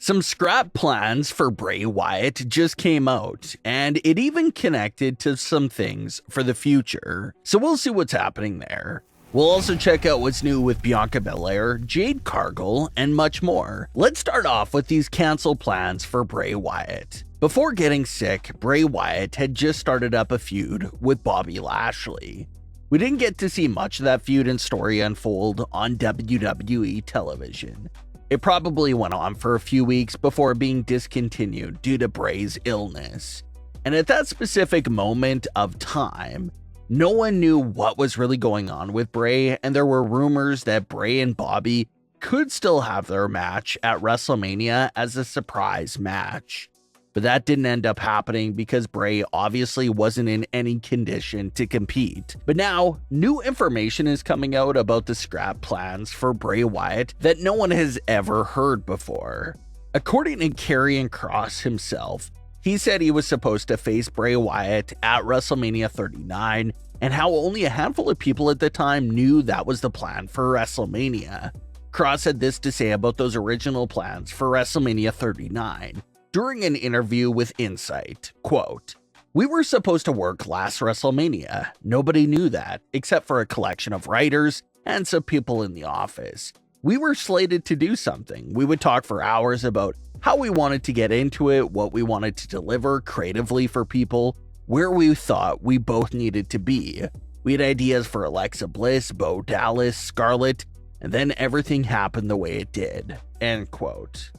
Some scrap plans for Bray Wyatt just came out, and it even connected to some things for the future. So we'll see what's happening there. We'll also check out what's new with Bianca Belair, Jade Cargill, and much more. Let's start off with these canceled plans for Bray Wyatt. Before getting sick, Bray Wyatt had just started up a feud with Bobby Lashley. We didn't get to see much of that feud and story unfold on WWE television. It probably went on for a few weeks before being discontinued due to Bray's illness. And at that specific moment of time, no one knew what was really going on with Bray, and there were rumors that Bray and Bobby could still have their match at WrestleMania as a surprise match. But that didn't end up happening because Bray obviously wasn't in any condition to compete. But now, new information is coming out about the scrap plans for Bray Wyatt that no one has ever heard before. According to Karrion Kross himself, he said he was supposed to face Bray Wyatt at WrestleMania 39, and how only a handful of people at the time knew that was the plan for WrestleMania. Kross had this to say about those original plans for WrestleMania 39. During an interview with Insight, quote, "We were supposed to work last WrestleMania. Nobody knew that, except for a collection of writers and some people in the office. We were slated to do something. We would talk for hours about how we wanted to get into it, what we wanted to deliver creatively for people, where we thought we both needed to be. We had ideas for Alexa Bliss, Bo Dallas, Scarlett, and then everything happened the way it did." End quote.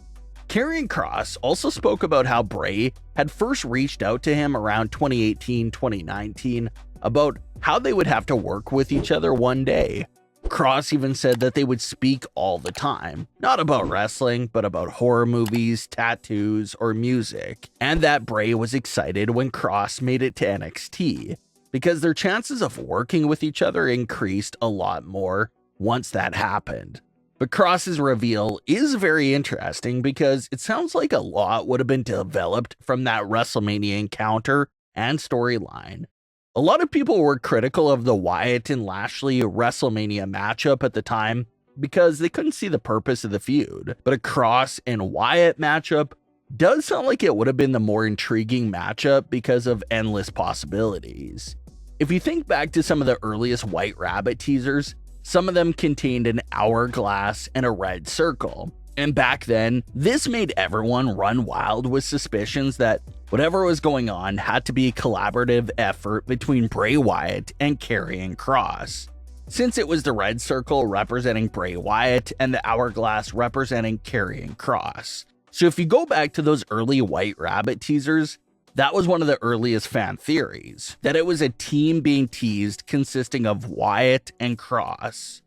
Karrion Kross also spoke about how Bray had first reached out to him around 2018-2019 about how they would have to work with each other one day. Kross even said that they would speak all the time, not about wrestling, but about horror movies, tattoos, or music, and that Bray was excited when Kross made it to NXT, because their chances of working with each other increased a lot more once that happened. But Kross's reveal is very interesting because it sounds like a lot would have been developed from that WrestleMania encounter and storyline. A lot of people were critical of the Wyatt and Lashley WrestleMania matchup at the time because they couldn't see the purpose of the feud. But a Kross and Wyatt matchup does sound like it would have been the more intriguing matchup because of endless possibilities. If you think back to some of the earliest White Rabbit teasers, some of them contained an hourglass and a red circle. And back then, this made everyone run wild with suspicions that whatever was going on had to be a collaborative effort between Bray Wyatt and Karrion Kross, since it was the red circle representing Bray Wyatt and the hourglass representing Karrion Kross. So if you go back to those early White Rabbit teasers, that was one of the earliest fan theories, that it was a team being teased consisting of Wyatt and Kross.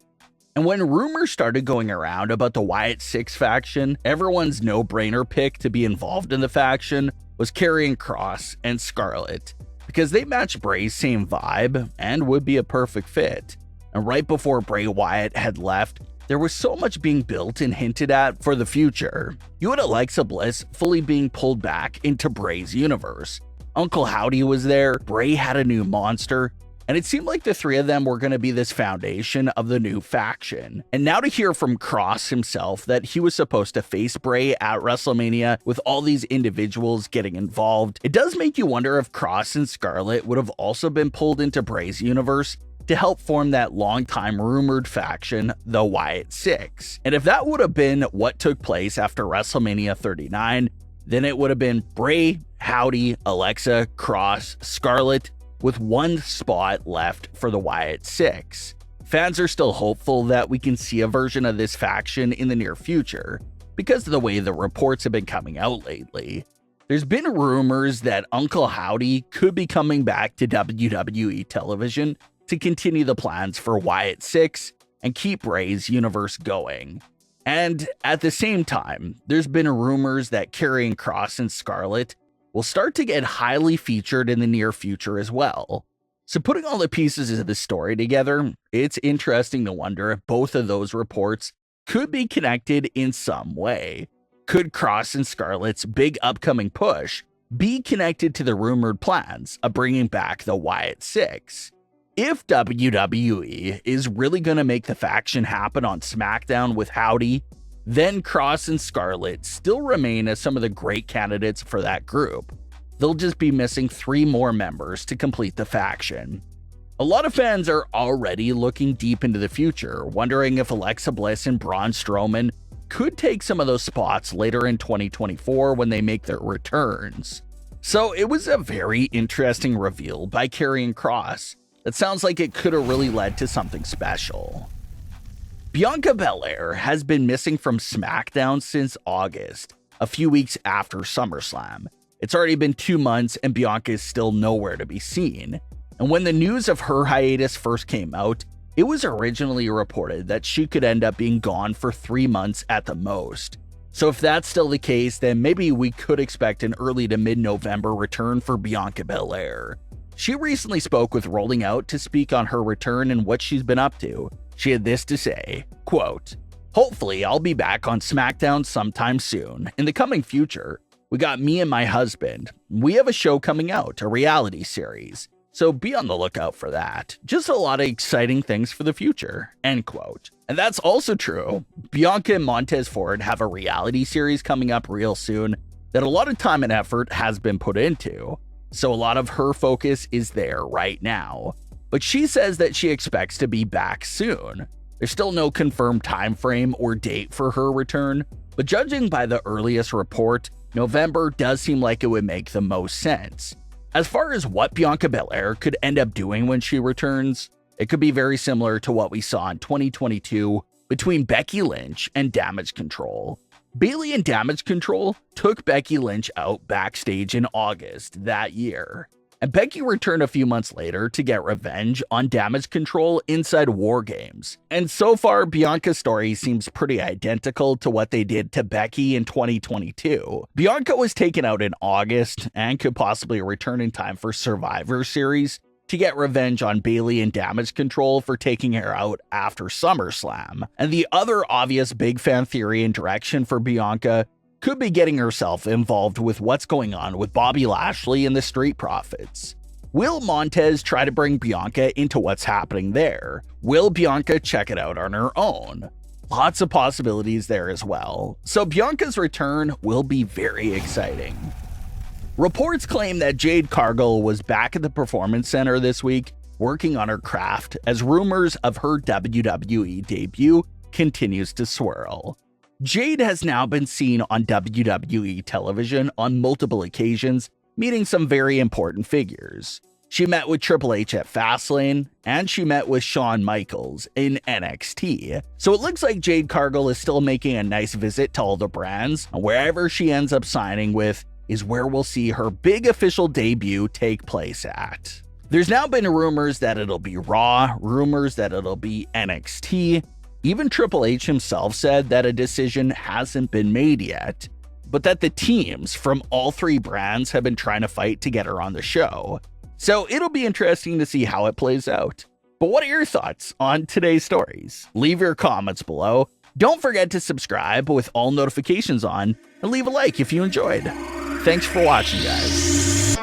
And when rumors started going around about the Wyatt 6 faction, everyone's no-brainer pick to be involved in the faction was Karrion Kross and Scarlett, because they match Bray's same vibe and would be a perfect fit. And right before Bray Wyatt had left, there was so much being built and hinted at for the future. You had Alexa Bliss fully being pulled back into Bray's universe. Uncle Howdy was there, Bray had a new monster, and it seemed like the three of them were going to be this foundation of the new faction. And now to hear from Kross himself that he was supposed to face Bray at WrestleMania with all these individuals getting involved, it does make you wonder if Kross and Scarlett would have also been pulled into Bray's universe to help form that long-time rumored faction, the Wyatt 6. And if that would have been what took place after WrestleMania 39, then it would have been Bray, Howdy, Alexa, Kross, Scarlett, with one spot left for the Wyatt 6. Fans are still hopeful that we can see a version of this faction in the near future, because of the way the reports have been coming out lately. There's been rumors that Uncle Howdy could be coming back to WWE television to continue the plans for Wyatt 6 and keep Bray's universe going. And at the same time, there's been rumors that Karrion Kross and Scarlett will start to get highly featured in the near future as well. So putting all the pieces of the story together, it's interesting to wonder if both of those reports could be connected in some way. Could Kross and Scarlett's big upcoming push be connected to the rumored plans of bringing back the Wyatt Six. If WWE is really going to make the faction happen on Smackdown with Howdy, then Kross and Scarlett still remain as some of the great candidates for that group. They'll just be missing 3 more members to complete the faction. A lot of fans are already looking deep into the future, wondering if Alexa Bliss and Braun Strowman could take some of those spots later in 2024 when they make their returns. So it was a very interesting reveal by Karrion Kross that sounds like it could have really led to something special. Bianca Belair has been missing from Smackdown since August, a few weeks after SummerSlam. It's already been 2 months and Bianca is still nowhere to be seen. And when the news of her hiatus first came out, it was originally reported that she could end up being gone for 3 months at the most. So if that's still the case, then maybe we could expect an early to mid-November return for Bianca Belair. She recently spoke with Rolling Out to speak on her return and what she's been up to. She had this to say, quote, "Hopefully I'll be back on SmackDown sometime soon. In the coming future, we got me and my husband. We have a show coming out, a reality series. So be on the lookout for that. Just a lot of exciting things for the future," end quote. And that's also true. Bianca and Montez Ford have a reality series coming up real soon that a lot of time and effort has been put into. So a lot of her focus is there right now. But she says that she expects to be back soon. There's still no confirmed time frame or date for her return, but judging by the earliest report, November does seem like it would make the most sense. As far as what Bianca Belair could end up doing when she returns, it could be very similar to what we saw in 2022 between Becky Lynch and Damage Control. Bayley and Damage Control took Becky Lynch out backstage in August that year, and Becky returned a few months later to get revenge on Damage Control inside War Games. And so far, Bianca's story seems pretty identical to what they did to Becky in 2022. Bianca was taken out in August and could possibly return in time for Survivor Series to get revenge on Bayley and Damage Control for taking her out after SummerSlam. And the other obvious big fan theory and direction for Bianca could be getting herself involved with what's going on with Bobby Lashley and the Street Profits. Will Montez try to bring Bianca into what's happening there? Will Bianca check it out on her own? Lots of possibilities there as well. So Bianca's return will be very exciting. Reports claim that Jade Cargill was back at the Performance Center this week working on her craft as rumors of her WWE debut continues to swirl. Jade has now been seen on WWE television on multiple occasions, meeting some very important figures. She met with Triple H at Fastlane, and she met with Shawn Michaels in NXT. So it looks like Jade Cargill is still making a nice visit to all the brands, and wherever she ends up signing with is where we'll see her big official debut take place at. There's now been rumors that it'll be Raw, rumors that it'll be NXT. Even Triple H himself said that a decision hasn't been made yet, but that the teams from all 3 brands have been trying to fight to get her on the show. So it'll be interesting to see how it plays out. But what are your thoughts on today's stories? Leave your comments below. Don't forget to subscribe with all notifications on and leave a like if you enjoyed. Thanks for watching, guys.